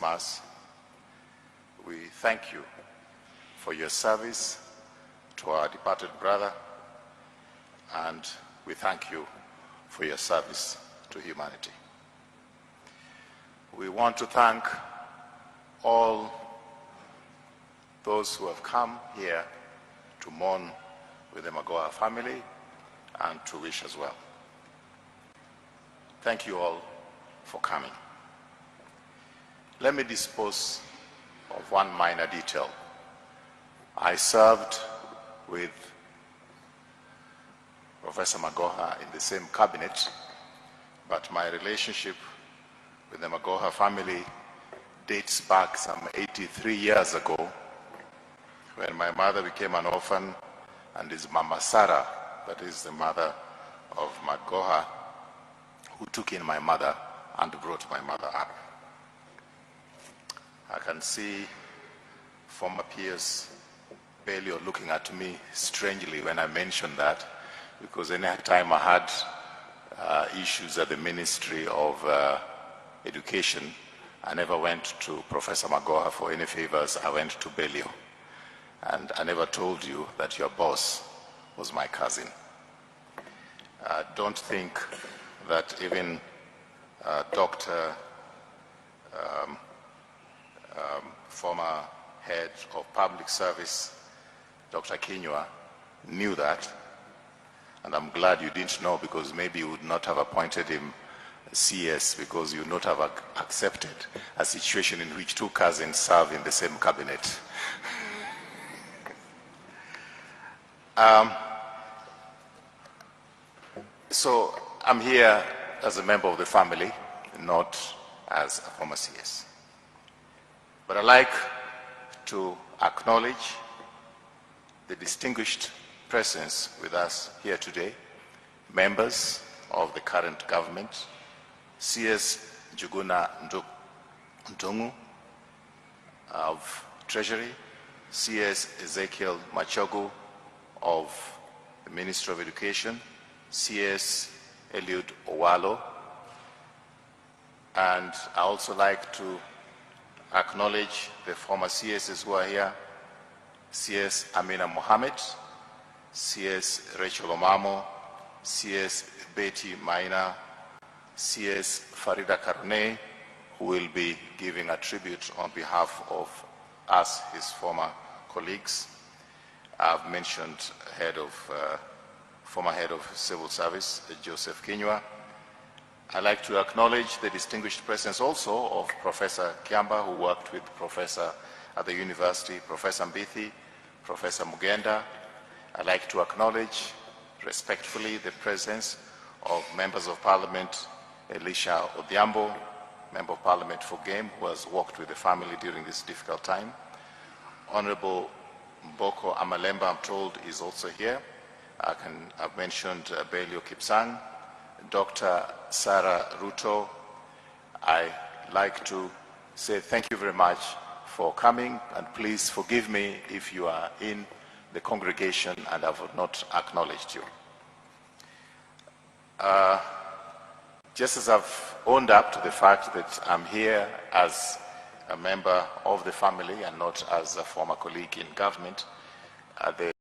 Mass, we thank you for your service to our departed brother, and we thank you for your service to humanity. We want to thank all those who have come here to mourn with the Magoha family and to wish as well. Thank you all for coming. Let me dispose of one minor detail. I served with Professor Magoha in the same cabinet, but my relationship with the Magoha family dates back some 83 years ago, when my mother became an orphan and his Mama Sarah, that is the mother of Magoha, who took in my mother and brought my mother up. I can see former peers barely looking at me strangely when I mention that, because any time I had issues at the Ministry of Education, I never went to Professor Magoha for any favors. I went to Belio. And I never told you that your boss was my cousin. Don't think that even Dr. Former head of public service, Dr. Kinyua, knew that. And I'm glad you didn't know, because maybe you would not have appointed him CS, because you would not have accepted a situation in which two cousins serve in the same cabinet. So I'm here as a member of the family, not as a former CS. But I'd like to acknowledge the distinguished presence with us here today, members of the current government, CS Njuguna Ndungu of Treasury, CS Ezekiel Machogu of the Ministry of Education, CS Eliud Owalo, and I also like to acknowledge the former CSs who are here, CS Amina Mohammed, CS Rachel Omamo, CS Betty Maina, CS Farida Karne, who will be giving a tribute on behalf of us, his former colleagues. I've mentioned former head of civil service, Joseph Kinyua. I'd like to acknowledge the distinguished presence also of Professor Kiamba, who worked with Professor at the university, Professor Mbithi, Professor Mugenda. I'd like to acknowledge respectfully the presence of members of Parliament, Elisha Odhiambo, Member of Parliament for Game, who has worked with the family during this difficult time. Honorable Mboko Amalemba, I'm told, is also here. I've mentioned Belio Kipsang, Dr. Sarah Ruto. I like to say thank you very much for coming, and please forgive me if you are in the congregation and I have not acknowledged you. Just as I've owned up to the fact that I'm here as a member of the family and not as a former colleague in government, the